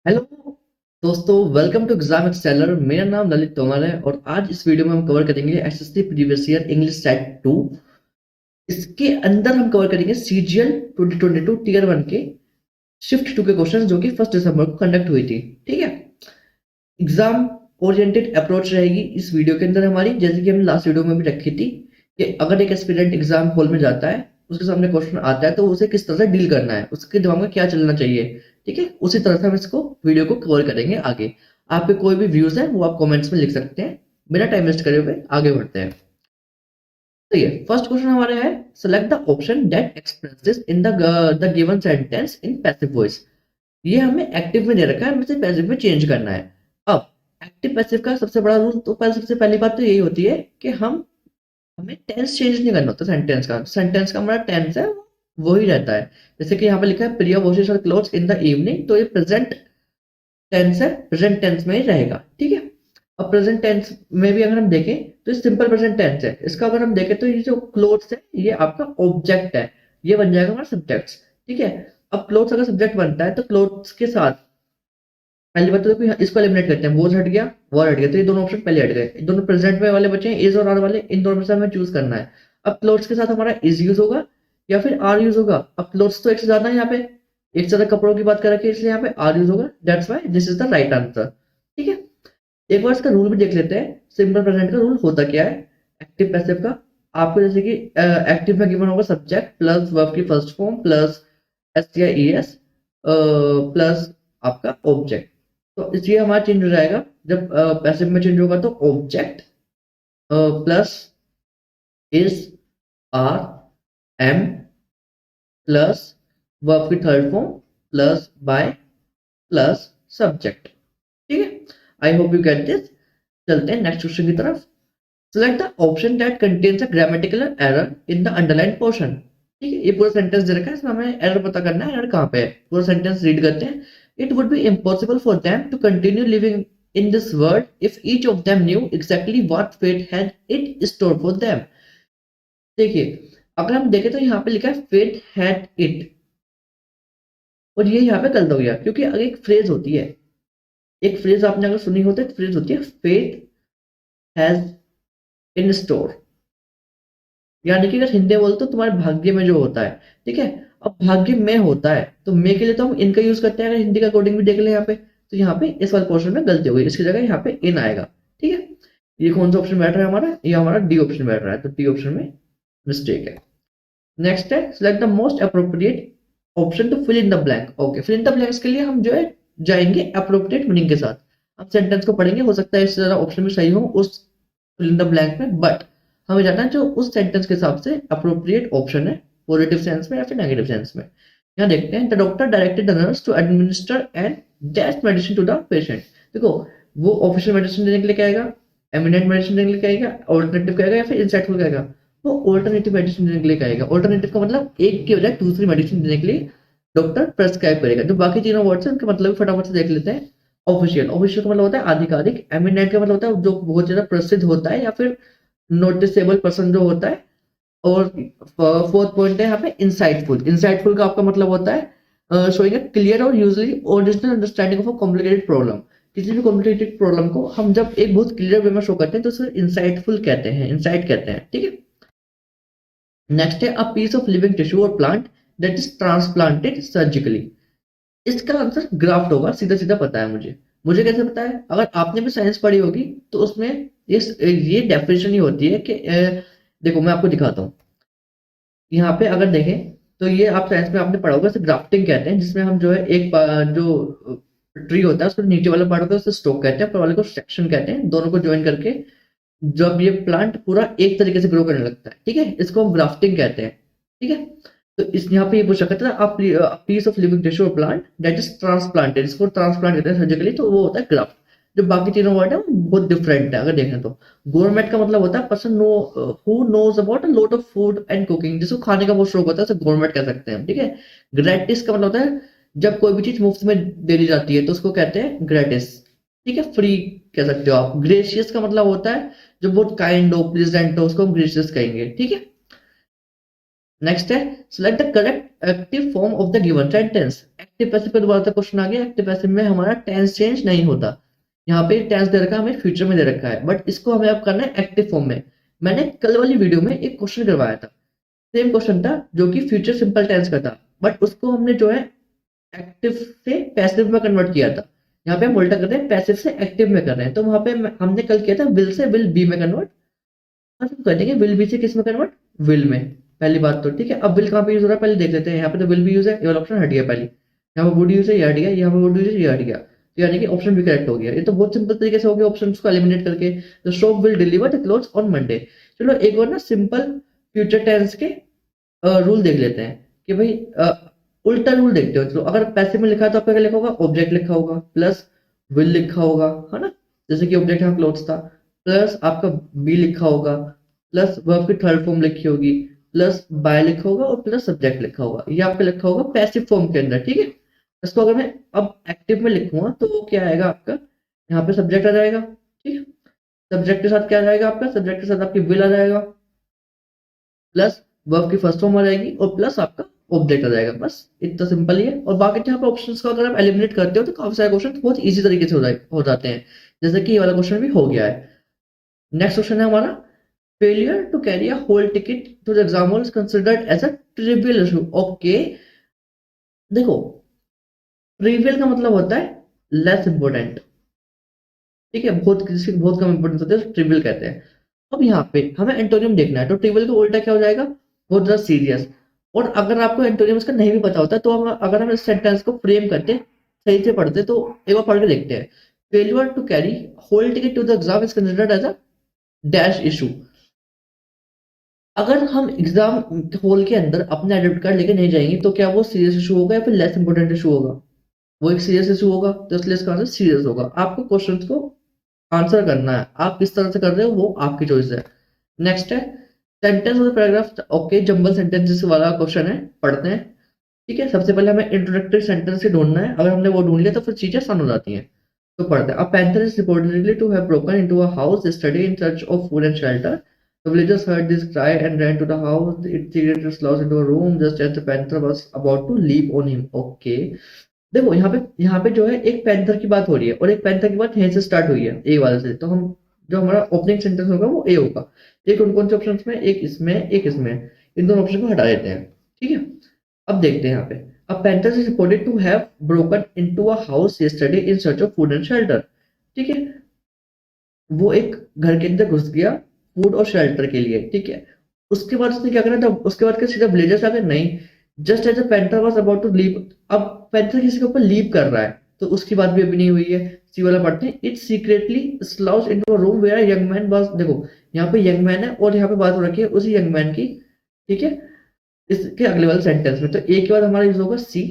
Hello दोस्तों, welcome to exam एक्सेलर। मेरा नाम ललित तोमर है और आज इस वीडियो में हम कवर करेंगे SSC previous year English set 2। इसके अंदर हम कवर करेंगे सीजीएल 2022 टीयर 1 के शिफ्ट 2 के क्वेश्चन जो कि 1 दिसंबर को कंडक्ट हुई थी। ठीक है, एग्जाम ओरिएंटेड अप्रोच रहेगी इस वीडियो के अंदर हमारी, जैसे कि हमने लास्ट वीडियो में भी रखी थी कि अगर एक एस्पिरेंट एग्जाम हॉल में जाता है, उसके सामने क्वेश्चन आता है तो उसे किस तरह से डील करना है, उसके दिमाग में क्या चलना चाहिए। ठीक है, उसी तरह से हम इसको वीडियो को कवर करेंगे आगे। आपके कोई भी व्यूज है वो आप कमेंट्स में लिख सकते हैं। बिना टाइम वेस्ट करे हुए आगे बढ़ते हैं। तो ये फर्स्ट क्वेश्चन हमारा है, select the option that expresses in the given sentence in passive voice. ये हमें एक्टिव में दे रखा है, हमें सिर्फ पैसिव में चेंज करना है। अब एक्टिव पैसिव का सबसे बड़ा रूल तो सबसे पहली बात तो यही होती है कि हमें टेंस चेंज नहीं करना होता। सेंटेंस का हमारा टेंस है वो ही रहता है। जैसे कि यहाँ पे लिखा है Priya washes her clothes in the evening, तो ये प्रेजेंट टेंस है, प्रेजेंट टेंस में ही रहेगा। ठीक है, अब प्रेजेंट टेंस में भी अगर हम देखें तो ये सिंपल प्रेजेंट टेंस है। इसका अगर हम देखें तो ये जो क्लोथ्स है ये आपका ऑब्जेक्ट है, ये बन जाएगा हमारा सब्जेक्ट। ठीक है, अब क्लोथ्स अगर सब्जेक्ट बनता है तो क्लोथ्स के साथ पहली बात तो देखो इसको एलिमिनेट करते हैं, वॉज हट गया वॉर हट गया, तो ये दोनों ऑप्शन पहले हट गए। दोनों प्रेजेंट में वाले बचे हैं, इज और आर वाले, इन दोनों में से हमें चूज करना है। अब क्लोथ्स के साथ हमारा इज यूज होगा या फिर आर यूज होगा। अब क्लोथ्स तो एक से ज्यादा है, यहाँ पे एक से ज्यादा कपड़ों की बात कर रखी है, इसलिए यहाँ पे आर यूज होगा। That's why this is the right answer. ठीक है, एक बार इसका रूल भी देख लेते हैं। सिंपल प्रेजेंट का रूल होता क्या है एक्टिव पैसिव का। आपको जैसे कि एक्टिव में गिवन होगा सब्जेक्ट प्लस वर्ब की फर्स्ट फॉर्म प्लस एस या ई एस प्लस आपका ऑब्जेक्ट। तो इसलिए हमारा चेंज हो जाएगा, जब पैसिव में चेंज होगा तो object plus is are am plus verb की third form plus by plus subject. ठीक है, I hope you get this. चलते हैं नेक्स्ट क्वेश्चन की तरफ। Select the option that contains a grammatical error in the underline portion. ठीक है, ये पूरा सेंटेंस दे रखा है, इसमें हमें एरर पता करना है, एरर कहाँ पे है। पूरा सेंटेंस रीड करते हैं। It would be impossible for them to continue living in this world if each of them knew exactly what fate had in store for them. देखिए, अगर हम देखें तो यहाँ पे लिखा है फेट हैड इट, और ये यहाँ पे गलत हो गया क्योंकि अगर एक फ्रेज होती है, एक फ्रेज आपने अगर सुनी हो तो एक फ्रेज होती है फेट हैज इन स्टोर, यानी कि अगर हिंदी बोलते तो तुम्हारे भाग्य में जो होता है। ठीक है, अब भाग्य में होता है तो मे के लिए तो हम इनका यूज करते हैं। अगर हिंदी का कोडिंग भी देख ले यहाँ पे, तो यहाँ पे इस वाले पोर्शन में गलती हो गई, इसकी जगह यहाँ पे इन आएगा। ठीक है, ये कौन सा ऑप्शन बैठ रहा है हमारा, ये हमारा डी ऑप्शन बैठ रहा है, तो डी ऑप्शन में मिस्टेक है। नेक्स्ट है select the most appropriate option to fill in the blank. Okay, fill in the blanks के लिए हम जो है जाएंगे अप्रोप्रिएट मीनिंग के साथ। हम सेंटेंस को पढ़ेंगे, हो सकता है इससे ज्यादा ऑप्शन भी सही हो उस फिल इन द ब्लैंक में, बट हमें जानना है जो उस सेंटेंस के हिसाब से अप्रोप्रिएट ऑप्शन है, पॉजिटिव सेंस में या फिर नेगेटिव सेंस में। यहाँ देखते हैं the doctor directed the nurse to administer and dash medicine to the patient. देखो, वो ऑफिशियल मेडिसिन देने के लिए क्या आएगा, एमिनेंट मेडिसिन देने के लिए क्या आएगा, ऑल्टरनेटिव क्या आएगा या फिर इंसाइटफुल क्या आएगा। वो ऑल्टरनेटिव मेडिसिन देने के लिए क्या आएगा। ऑल्टरनेटिव का मतलब एक के बजाय दूसरी मेडिसिन देने के लिए डॉक्टर प्रेस्क्राइब करेगा। जो बाकी तीनों वर्ड्स हैं उनके मतलब फटाफट से देख लेते हैं। ऑफिशियल, ऑफिशियल का मतलब होता है आधिकारिक। एमिनेंट का मतलब होता है जो बहुत ज्यादा प्रसिद्ध होता है या फिर नोटिसेबल पर्सन जो होता है। और फोर्थ पॉइंट है यहाँ पे इंसाइटफुल। इंसाइटफुल का आपका मतलब होता है शोइंग अ क्लियर और usually original understanding of a complicated problem. किसी भी कॉम्प्लिकेटेड प्रॉब्लम को हम जब एक बहुत क्लियर वे में शो करते हैं तो उसे इंसाइटफुल कहते हैं, इंसाइट कहते हैं। ठीक है, नेक्स्ट है a piece of living tissue or plant that is transplanted surgically. इसका आंसर ग्राफ्ट होगा, सीधा सीधा पता है मुझे। मुझे कैसे पता है, अगर आपने भी साइंस पढ़ी होगी तो उसमें ये डेफिनेशन ही होती है कि देखो मैं आपको दिखाता हूँ। यहाँ पे अगर देखें तो ये आप साइंस में आपने पढ़ा होगा, इसे ग्राफ्टिंग कहते हैं, जिसमें हम जो है जो ट्री होता है उसको नीचे वाला पार्ट होता है उसे स्टोक कहते हैं, ऊपर वाले को सेक्शन कहते हैं। दोनों को ज्वाइन करके जब ये प्लांट पूरा एक तरीके से ग्रो करने लगता है, ठीक है, इसको हम ग्राफ्टिंग कहते हैं। ठीक है, तो इस यहाँ पे ये पूछ सकते हैं आप piece of living tissue or plant that is transplanted, इसको ट्रांसप्लांट कहते हैं सर्जिकली, तो वो होता है ग्राफ्ट। जो बाकी तीनों वर्ड है वो बहुत डिफरेंट है अगर देखें तो। गवर्नमेंट का मतलब होता है person no who knows about a lot of food and cooking, जिसको खाने का बहुत शौक होता है उसे गवर्नमेंट कह सकते हैं। ठीक है, ग्रेटिस का मतलब होता है जब कोई भी चीज मुफ्त में दे दी जाती है तो उसको कहते हैं ग्रेटिस। ठीक है, फ्री कह सकते हो आप। ग्रेशियस का मतलब होता है जो बहुत काइंड हो, प्रेजेंट हो, उसको हम ग्रेशियस कहेंगे। ठीक है, नेक्स्ट है select the correct active form of the given sentence. Active passive पे दोबारा क्वेश्चन आ गया। एक्टिव पैसिव में हमारा टेंस चेंज नहीं होता। यहाँ पे टेंस दे रखा है, हमें फ्यूचर में दे रखा है, बट इसको हमें अब करना है एक्टिव फॉर्म में। मैंने कल वाली वीडियो में एक क्वेश्चन करवाया था, सेम क्वेश्चन था जो कि फ्यूचर सिंपल टेंस का था, बट उसको हमने जो है एक्टिव से पैसिव में कन्वर्ट किया था। यहाँ पे हम उल्टा कर रहे हैं, पैसिव से एक्टिव में कर रहे हैं। तो वहां पे हमने कल किया था विल से विल बी में कन्वर्ट, और हम कर देंगे विल बी से किस में कन्वर्ट, विल में। पहली बात तो ठीक है। अब विल कहाँ पे यूज हो रहा है पहले देख लेते हैं। यहाँ पे तो विल भी यूज है, ये वाला ऑप्शन हट गया पहले। यहाँ पे वुड यूज है, ये हट गया। यहाँ पे वुड यूज है, ये हट गया। तो यानी कि ऑप्शन भी करेक्ट हो गया। ये तो बहुत सिंपल तरीके से हो गया ऑप्शन को एलिमिनेट करके। The shop will deliver the clothes on Monday. चलो एक बार ना सिंपल फ्यूचर टेंस के रूल देख लेते हैं कि भाई उल्टा रूल देखते हो। चलो अगर पैसे में लिखा है तो आपका क्या लिखा होगा, ऑब्जेक्ट लिखा होगा प्लस विल लिखा होगा, है ना। जैसे कि ऑब्जेक्ट यहाँ क्लोथ्स था, प्लस आपका बी लिखा होगा, प्लस वर्ब की थर्ड फॉर्म लिखी होगी, प्लस बाय लिखा होगा और प्लस सब्जेक्ट लिखा होगा। ये आपका लिखा होगा पैसिव फॉर्म के अंदर, ठीक है। इसको अगर मैं अब एक्टिव में लिखूंगा तो क्या आएगा आपका, यहाँ पे सब्जेक्ट आ जाएगा, ठीक है। सब्जेक्ट के साथ क्या आ जाएगा आपका, सब्जेक्ट के साथ आपकी विल आ जाएगा, प्लस वर्ब की फर्स्ट फॉर्म आ जाएगी और प्लस आपका ऑब्जेक्ट आ जाएगा। बस इतना सिंपल ही है। और बाकी यहाँ पे ऑप्शंस को अगर आप एलिमिनेट करते हो तो काफी सारे क्वेश्चन बहुत इजी तरीके से हो जाते हैं, जैसे कि ये वाला क्वेश्चन भी हो गया है। नेक्स्ट क्वेश्चन है हमारा, failure to carry a hall ticket to the exam hall is considered as a trivial issue. Okay, देखो ट्रिवियल का मतलब होता है लेस इंपॉर्टेंट, ठीक है। बहुत किसी को बहुत कम इंपॉर्टेंस होता है, ट्रिवियल कहते हैं। अब यहाँ पे हमें एंटोनियम देखना है, तो ट्रिवियल का उल्टा क्या हो जाएगा, बहुत ज्यादा सीरियस। और अगर आपको एंटोनियम का नहीं भी पता होता तो अगर हम इस सेंटेंस को फ्रेम करते सही से पढ़ते तो एक बार पढ़ के देखते हैं। Failure to carry hall ticket to the exam is considered as a dash issue. अगर हम एग्जाम हॉल के अंदर अपने एडमिट कार्ड लेके नहीं जाएंगे तो क्या वो सीरियस इशू होगा या फिर लेस इंपोर्टेंट इशू होगा, वो एक सीरियस इशू होगा। तो इसलिए इसका आंसर सीरियस होगा। आपको क्वेश्चन को आंसर करना है, आप किस तरह से कर रहे हो वो आपकी चॉइस है। नेक्स्ट है सेंटेंस और पैराग्राफ। ओके, जंबल सेंटेंसेस वाला क्वेश्चन है, पढ़ते हैं। ठीक है, सबसे पहले हमें इंट्रोडक्टरी सेंटेंस से ढूंढना है। अगर हमने वो ढूंढ लिया तो फिर चीजें आसान हो जाती हैं। तो पढ़ते हैं। A panther is reportedly to have broken into a house study in search of food and shelter. The villagers heard this cry and ran to the house. It secreted its claws into a room just as the panther was about to leap on him. Okay. देखो यहाँ पे जो है एक panther की बात हो रही है और एक पैंथर की बात यहीं से स्टार्ट हुई है, ए वाले से। तो हम जो हमारा ओपनिंग सेंटेंस होगा वो ए होगा। एक कौन कौन से ऑप्शन में, एक इसमें एक इसमें, इन दोनों ऑप्शन को हटा देते हैं, ठीक है। अब देखते हैं यहाँ पे, a panther is reported to have broken into a house yesterday in search of food and shelter. ठीक है, वो एक घर के अंदर घुस गया फूड और शेल्टर के लिए, ठीक है। उसके बाद उसने क्या करना था, उसके बाद क्या सीधा विलेजर्स आ गए, नहीं। Just as a panther was about to leap, अब पैंथर किसी के ऊपर लीप कर रहा है तो उसकी बात भी अभी नहीं हुई है। सी वाला पढ़ते हैं, it secretly slouches into a room where a young man was. देखो यहाँ पे यंग मैन है और यहाँ पे बात हो रखी है उसी यंग मैन की, ठीक है। इसके अगले वाले सेंटेंस में तो ए के बाद हमारा यूज होगा सी,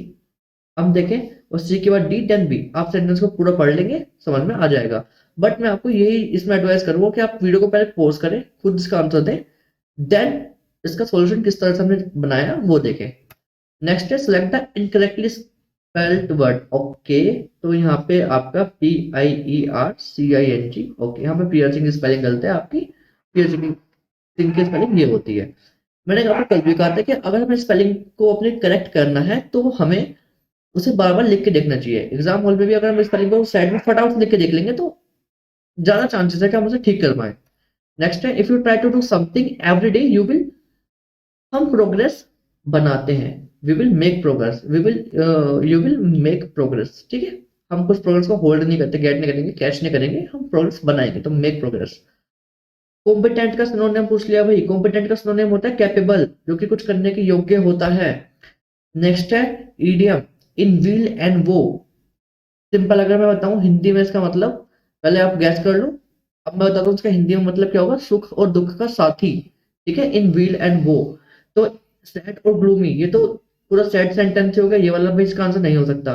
हम देखें, और सी के बाद डी देन बी। आप सेंटेंस को पूरा पढ़ लेंगे, समझ में आ जाएगा। बट मैं आपको यही इसमें एडवाइस करूंगा कि आप वीडियो को पहले पॉज करें, खुद इसका आंसर दें, देन इसका सॉल्यूशन किस तरह से हमने बनाया वो देखें। नेक्स्ट है select the incorrectly spelled word. Okay, तो यहाँ पे आपका PIERCING। ओके, यहाँ पे पियर्सिंग की स्पेलिंग गलत है आपकी, पियर्सिंग की स्पेलिंग ये होती है। मैंने आपको कल भी कहा था कि अगर हमें स्पेलिंग को अपने करेक्ट करना है तो हमें उसे बार बार लिख के देखना चाहिए। एग्जाम हॉल में भी अगर हम स्पेलिंग को साइड में फटाफट लिख के देख लेंगे तो ज्यादा चांसेस है कि हम उसे ठीक कर पाए। नेक्स्ट है, if you try to do something every day you will, हम प्रोग्रेस बनाते हैं, we will make progress, we will you will make progress, ठीक है। हम कुछ प्रोग्रेस को होल्ड नहीं करते, गेट नहीं करेंगे, कैच नहीं करेंगे, हम प्रोग्रेस बनाएंगे, तो मेक प्रोग्रेस। कॉम्पिटेंट का सिनोनिम पूछ लिया भाई, कॉम्पिटेंट का सिनोनिम होता है कैपेबल, जो कि कुछ करने के योग्य होता है। नेक्स्ट है इडियम, इन विल एंड वो। सिंपल अगर मैं बताऊं हिंदी में इसका मतलब, पहले आप गैस कर लो, अब मैं बताता हूँ इसका हिंदी में मतलब क्या होगा, सुख और दुख का साथी, ठीक है। इन व्हील एंड वो, तो सैड और ग्लूमी, ये तो पूरा सैड सेंटेंस हो गया, ये वाला भी इसका आंसर नहीं हो सकता।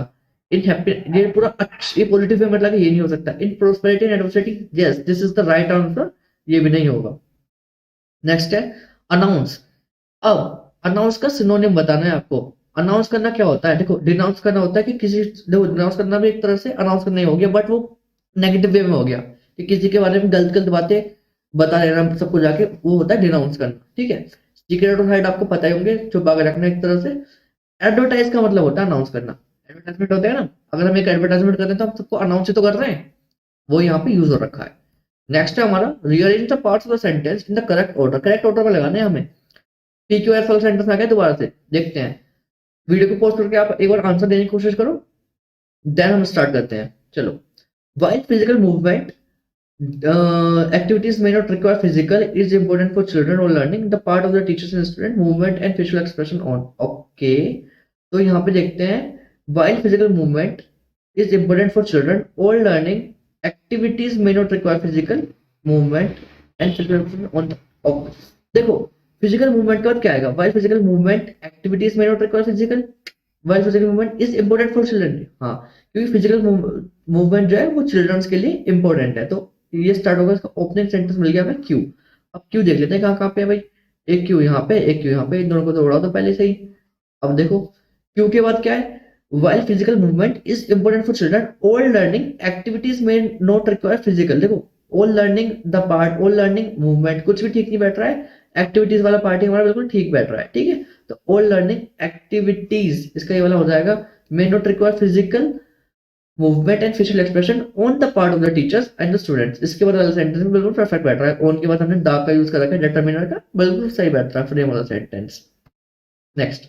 इन हैप्पी, ये पूरा ये पॉजिटिव में मतलब ये नहीं हो सकता। In prosperity and adversity, yes this is the right answer, ये भी नहीं होगा। नेक्स्ट है अनाउंस। अब अनाउंस का सिनोनिम बताना है आपको। अनाउंस करना क्या होता है, देखो डिनाउंस करना होता है कि किसी, देखो डिनाउंस करना भी एक तरह से अनाउंस करना ही हो गया, बट वो नेगेटिव वे में हो गया कि किसी के बारे में गलत गलत बातें बता देना सबको जाके, वो होता है डिनाउंस करना, ठीक है। सीक्रेट और हाइड आपको पता ही होंगे, छुपा के रखना एक तरह से। एडवर्टाइज का मतलब होता है अनाउंस करना। एडवर्टाइजमेंट होता है ना, अगर हम एक एडवर्टाइजमेंट कर रहे हैं तो हम सबको अनाउंस ही तो कर रहे हैं, वो यहाँ पे यूज हो रखा है। नेक्स्ट है हमारा rearrange the parts of the sentence in the correct order. Correct order में लगाने हैं हमें। PQS वाला सेंटेंस आ गया, दोबारा से देखते हैं। वीडियो को पॉज करके आप एक बार आंसर देने की कोशिश करो, देन हम स्टार्ट करते हैं। चलो। While physical movement activities may not require physical is important for children or learning the part of the teachers and student movement and facial expression on okay। तो यहाँ पे देखते हैं while physical movement is important for children or learning activities may not require physical movement and facial expression on okay। देखो physical movement का बाद क्या आएगा, while physical movement activities may not require physical while physical movement is important for children। हाँ, क्योंकि physical movement जो है वो चिल्ड्रंस के लिए इंपॉर्टेंट है। तो ये स्टार्ट होगा, इसका ओपनिंग सेंटेंस मिल गया हमें क्यू। अब क्यू देख लेते हैं कहाँ कहाँ पे है भाई। एक क्यू यहाँ पे, एक क्यू यहाँ पे, इन दोनों को तो उड़ा दो पहले से ही। अब देखो क्यू के बाद क्या है, while physical movement is important for children all learning activities may not require physical। देखो all learning the part, all learning movement कुछ भी ठीक नहीं बैठ रहा है, एक्टिविटीज वाला पार्ट हमारा बिल्कुल ठीक बैठ रहा है, ठीक है। तो all learning activities इसका ये वाला हो जाएगा may not require physical movement and facial expression on the part of the teachers and the students. इसके बाद वाला सेंटेंस में बिल्कुल परफेक्ट बैठ रहा है। ऑन के बाद हमने द का यूज कर रखा है, डिटरमिनर का, बिल्कुल सही बैठ रहा है फ्रेम वाला सेंटेंस। नेक्स्ट,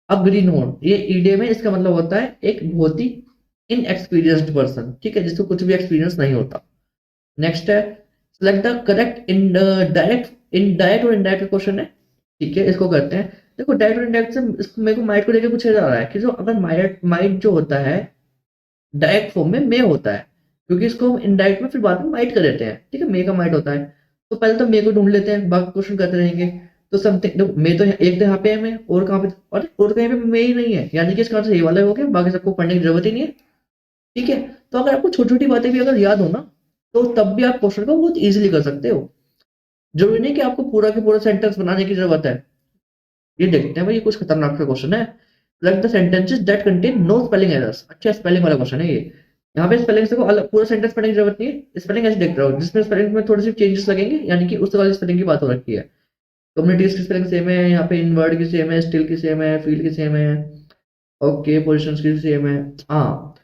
अब ग्रीन हॉर्न, ये ईडियम है, इसका मतलब होता है एक बहुत ही इनएक्सपीरियंस्ड पर्सन, ठीक है, जिसको कुछ भी एक्सपीरियंस नहीं होता। नेक्स्ट है select the correct in direct, indirect और इनडायरेक्ट क्वेश्चन है, ठीक है, इसको करते हैं। देखो डायरेक्ट और इनडायरेक्ट से मेरे को माइट को लेकर पूछा जा रहा है कि जो अगर माइट जो होता है डायरेक्ट फॉर्म में मे होता है, क्योंकि इसको हम इनडायरेक्ट में फिर बाद में माइट कर देते हैं, ठीक है, मे का माइट होता है। तो पहले तो मे को ढूंढ लेते हैं, बाकी क्वेश्चन करते रहेंगे। तो समथिंग मे तो एक तो यहाँ पे है, मे और कहाँ पे, और कहीं पे मे ही नहीं है, यानी कि इसका आंसर ये वाला हो गया, बाकी सबको पढ़ने की जरूरत ही नहीं है, ठीक है। तो अगर आपको छोटी छोटी बातें भी अगर याद हो ना, तो तब भी आप क्वेश्चन को बहुत ईजिली कर सकते हो। जरूरी नहीं कि आपको पूरा के पूरा सेंटेंस बनाने की जरूरत है। ये देखते हैं भाई, ये कुछ खतरनाक सा क्वेश्चन है। Select the sentences that contain no spelling errors। अच्छा, स्पेलिंग वाला क्वेश्चन है ये। यहाँ पे स्पेलिंग से को अलग पूरा सेंटेंस पढ़ने की जरूरत नहीं है, स्पेलिंग ऐसे देख रहा हूँ जिसमें स्पेलिंग में थोड़ी सी चेंजेस लगेंगे, यानी कि उस वाली स्पेलिंग की बात हो रखी है। कम्युनिटीज की स्पेलिंग सेम है, यहाँ पे इनवर्ड की सेम है, स्टिल की सेम है, फील्ड की सेम है, ओके, पोजिशन की सेम है। हाँ,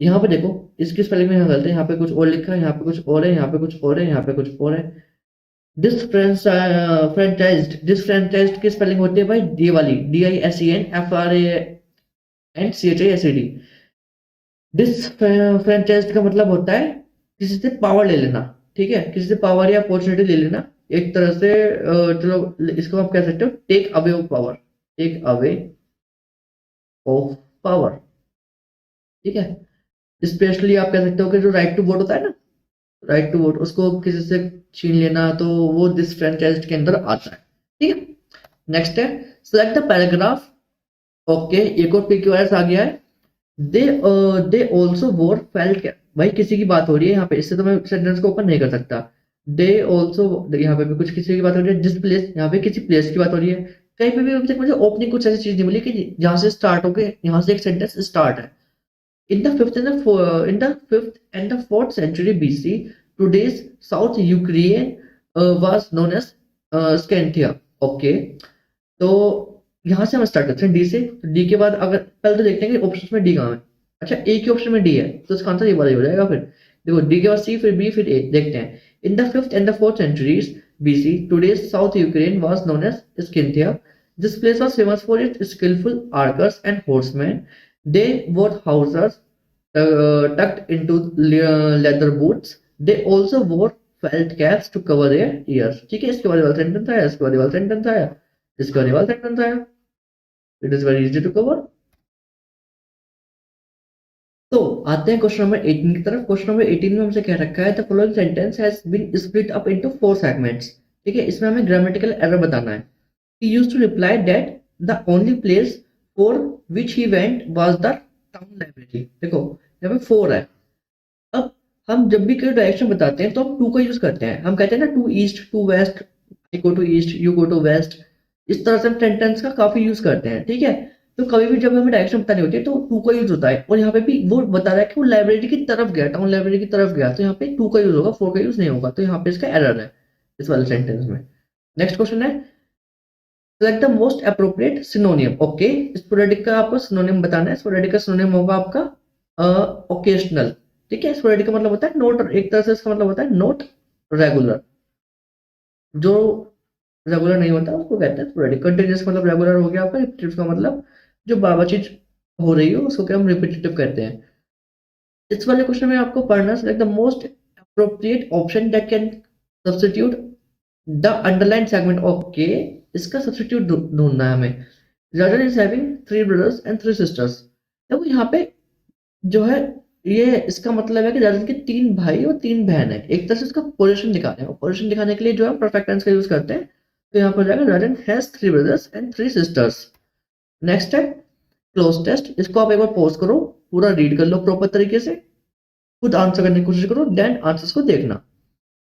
यहाँ पे देखो इसकी स्पेलिंग में यहाँ गलत है, यहाँ पे कुछ और लिखा है, यहाँ पे कुछ और है, यहाँ पे कुछ और है, यहाँ पे कुछ और है। डिसफ्रेंचाइज्ड की स्पेलिंग होती है भाई डी वाली, DISENFRANCHISED। डिसफ्रेंचाइज्ड का मतलब होता है किसी से पावर ले लेना, ठीक है, किसी से पावर या अपॉर्चुनिटी ले लेना एक तरह से। चलो इसको आप कह सकते हो take away of power, take away of power, ठीक है। स्पेशली आप कह सकते हो कि जो राइट टू वोट होता है ना, राइट टू वोट, उसको किसी से छीन लेना, तो वो डिसफ्रेंचाइज्ड के अंदर आता है, ठीक है। नेक्स्ट है सिलेक्ट द पैराग्राफ। ओके, एक और PQRS आ गया है। दे ऑल्सो वोर फेल्ट कैप। भाई किसी की बात हो रही है यहाँ पे, इससे तो मैं सेंटेंस को ओपन नहीं कर सकता। दे ऑल्सो, यहाँ पे भी कुछ किसी की बात हो रही है, जिस प्लेस, यहाँ पे किसी प्लेस की बात हो रही है। कहीं पे भी अभी तक मुझे ओपनिंग कुछ ऐसी चीज नहीं मिली कि जहाँ से स्टार्ट हो गए, यहाँ से एक सेंटेंस स्टार्ट है। In the 5th and the 4th century BC, today's South Ukraine was known as Scanthia। Okay, तो यहाँ से हम स्टार्ट करते हैं डी से। तो डी के बाद अगर पहले तो देखते हैं कि ऑप्शन में डी कहाँ है। अच्छा, ए के ऑप्शन में डी है, तो इसका आंसर ये वाला ही हो जाएगा। फिर देखो डी के बाद सी, फिर बी, फिर ए। देखते हैं। In the 5th and the 4th centuries BC, today's South Ukraine was known as Scythia। This place was famous for its skillful archers and horsemen। They wore houses tucked into leather boots। They also wore felt caps to cover their ears। ठीक है, इसके बाद वाला sentence आया, इसके बाद वाला sentence आया, इसके बाद वाला सेंटेंस आया। It is very easy to cover. तो आते हैं क्वेश्चन नंबर 18 की तरफ। क्वेश्चन नंबर 18 में हमसे कह रखा है the following sentence has been split up into 4 segments. ठीक है, इसमें हमें ग्रामेटिकल एरर बताना है। He used to reply that the only place for which he went was the town library. देखो यहाँ पे 4 है। अब हम जब भी कोई डायरेक्शन बताते हैं तो हम टू का यूज करते हैं। हम कहते हैं ना to east, to west, I go to east, you go to west. इस तरह से हम सेंटेंस का काफी यूज करते हैं, ठीक है। तो कभी भी जब हमें डायरेक्शन बतानी होती है तो टू का यूज होता है। और यहाँ पे भी वो बता रहा है कि वो लाइब्रेरी की तरफ गया, टाउन लाइब्रेरी की तरफ गया, तो यहाँ पे टू का यूज होगा, 4 का यूज नहीं होगा। तो यहाँ पे इसका एरर है इस वाले सेंटेंस में। नेक्स्ट क्वेश्चन है select the most appropriate सिनोनियम। Okay, sporadic का आपको सिनोनियम बताना है। स्पोरेडिक का सिनोनियम होगा आपका ओकेशनल। ठीक है, स्पोरेडिक का मतलब होता है नोट, एक तरह से इसका मतलब होता है नोट रेगुलर। जो रेगुलर नहीं होता उसको कहते हैं स्पोरेडिक। कंटिन्यूअस मतलब रेगुलर हो गया आपका। रिपीटेटिव का मतलब जो बार बार चीज हो रही हो उसको क्या हम रिपीटेटिव कहते हैं। इस वाले क्वेश्चन में आपको पढ़ना select the most appropriate option that can substitute the underline segment. Okay, इसका सब्स्टिट्यूट ढूंढना है हमें। Raja is having 3 brothers and 3 sisters. देखो यहाँ पे जो है ये इसका मतलब है कि राजन के 3 भाई और 3 बहन है। एक तरह से इसका पोजीशन दिखाने हैं, पोजीशन दिखाने के लिए जो है परफेक्ट टेंस का यूज करते हैं। तो यहाँ पर जाएगा Rajan has 3 brothers and 3 sisters. Next है क्लोज टेस्ट। इसको आप एक बार पॉज करो, पूरा रीड कर लो प्रॉपर तरीके से, खुद आंसर करने की कोशिश करो, देन आंसर्स को देखना।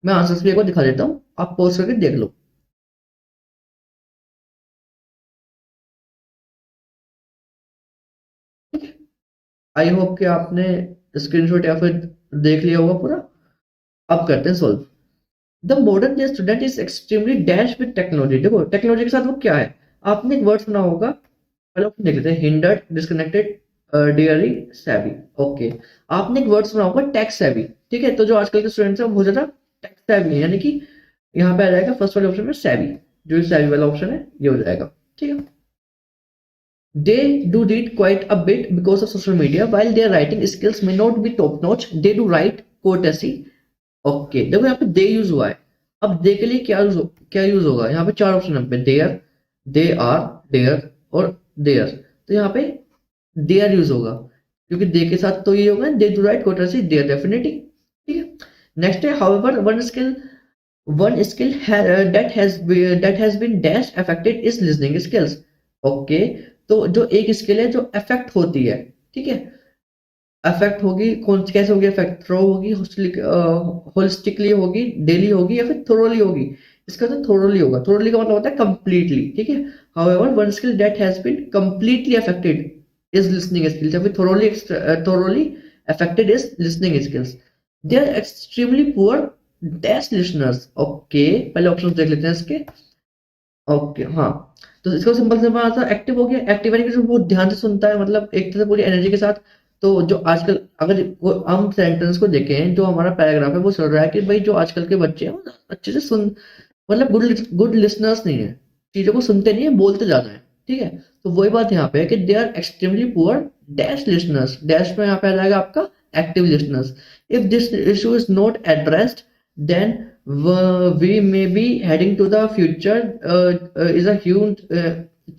मैं आंसर्स भी एक बार दिखा देता हूँ, आप पॉज करके देख लो। आई होप कि आपने स्क्रीनशॉट या फिर देख लिया होगा पूरा। अब करते हैं solve. The modern day student is extremely dash with technology. देखो टेक्नोलॉजी के साथ वो क्या है, आपने एक वर्ड सुना होगा, पहले ऑप्शन देख लेते हैं, hindered, disconnected, diary, savvy. Okay, आपने एक वर्ड सुना होगा टेक सैवी। ठीक है, तो जो आजकल के स्टूडेंट्स हैं वो बहुत ज्यादा टेक सैवी है, यानी कि यहाँ पे आ जाएगा फर्स्ट वाले ऑप्शन में सैवी। जो सैवी वाला ऑप्शन है ये हो जाएगा। ठीक है, they do read quite a bit because of social media. While their writing skills may not be top notch, they do write courtesy. Okay, देखो यहाँ पे दे यूज हुआ है। अब दे के लिए क्या यूज होगा, यहाँ पे 4 ऑप्शन है, देयर, दे आर, देयर और देयर। तो यहाँ पे देयर यूज होगा, क्योंकि दे के साथ तो ये होगा they do right courtesy, there definitely. ठीक है, नेक्स्ट है however one skill that has been dash affected is listening skills. Okay, तो जो एक स्किल है जो अफेक्ट होती है, ठीक है, अफेक्ट होगी, कौन कैसे होगी अफेक्ट, थ्रो होगी, होलिस्टिकली होगी, डेली होगी या फिर थोरोली होगी। इसका तो थोरोली होगा। थोरोली का मतलब होता है कंप्लीटली। ठीक है, however one skill that has been completely affected is listening skills, या फिर thoroughly affected is listening skills. They are extremely poor dash listeners. Okay, पहले ऑप्शन देख लेते हैं इसके। ओके, हाँ, तो इसका सिंपल सिंपल आंसर एक्टिव हो गया। एक्टिव यानी कि जो बहुत ध्यान से सुनता है, मतलब एक तरह से पूरी एनर्जी के साथ। तो जो आजकल अगर हम सेंटेंस को देखें, जो हमारा पैराग्राफ है वो चल रहा है कि भाई जो आजकल के बच्चे हैं वो अच्छे से सुन, मतलब गुड लिसनर्स नहीं है, चीजों को सुनते नहीं है, बोलते ज्यादा है। ठीक है, तो वही बात यहाँ पे है कि they are extremely poor dash listeners. Dash में यहाँ पे आ जाएगा आपका active listeners. If this issue is not addressed then we may be heading to the future is a huge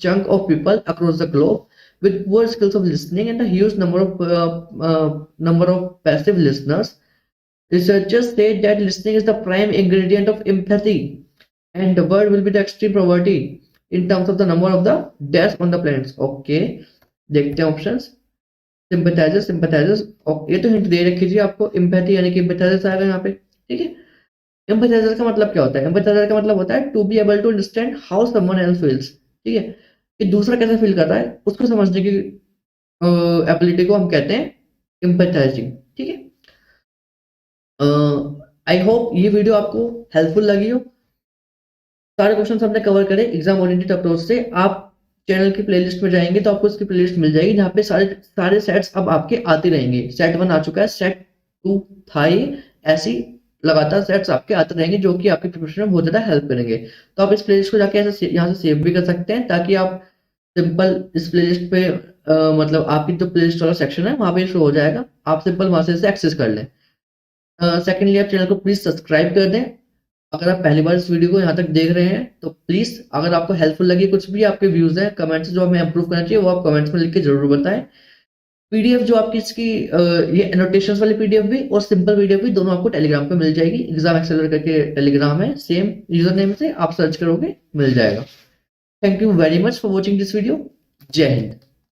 chunk of people across the globe with poor skills of listening and a huge number of passive listeners. Researchers say that listening is the prime ingredient of empathy, and the world will be the extreme poverty in terms of the number of the deaths on the planets. Okay, देखते हैं options. sympathizers ये तो hint दे रखी थी आपको, empathy यानी कि sympathizers आएगा यहाँ पे। ठीक है, एम्पैथाइजर का मतलब क्या होता है, एम्पैथाइजर का मतलब होता है to be able to understand how someone else feels. ठीक है, कि दूसरा कैसे फील कर रहा है उसको समझने की एबिलिटी को हम कहते हैं एम्पैथाइजिंग। ठीक है, आई होप ये वीडियो आपको हेल्पफुल लगी हो। सारे क्वेश्चन हमने कवर करे एग्जाम ओरिएंटेड अप्रोच से। आप चैनल की प्लेलिस्ट में जाएंगे तो आपको इसकी प्लेलिस्ट मिल जाएगी, जहाँ पे सारे सेट्स अब आपके आते रहेंगे। सेट 1 आ चुका है, सेट 2 था ये, ऐसी लगातार सेट्स आपके आते रहेंगे जो कि आपके प्रिपरेशन में बहुत ज्यादा हेल्प करेंगे। तो आप इस प्लेलिस्ट को जाके ऐसे यहाँ से सेव भी कर सकते हैं, ताकि आप सिंपल इस प्लेलिस्ट पे मतलब आपकी जो प्लेलिस्ट वाला सेक्शन है वहां पे शो हो जाएगा, आप सिंपल वहां से इसे एक्सेस कर लें। सेकेंडली, आप चैनल को प्लीज सब्सक्राइब कर दें। अगर आप पहली बार इस वीडियो को यहाँ तक देख रहे हैं तो प्लीज, अगर आपको हेल्पफुल लगी, कुछ भी आपके व्यूज हैं, कमेंट्स जो हमें इंप्रूव करना चाहिए वो आप कमेंट्स में लिख के जरूर बताएं। पीडीएफ जो आपकी इसकी ये एनोटेशंस वाली पीडीएफ भी और सिंपल पीडीएफ भी दोनों आपको टेलीग्राम पे मिल जाएगी। एग्जाम एक्सेलर करके टेलीग्राम है, सेम यूजर नेम से आप सर्च करोगे मिल जाएगा। Thank you very much for watching this video. जय हिंद।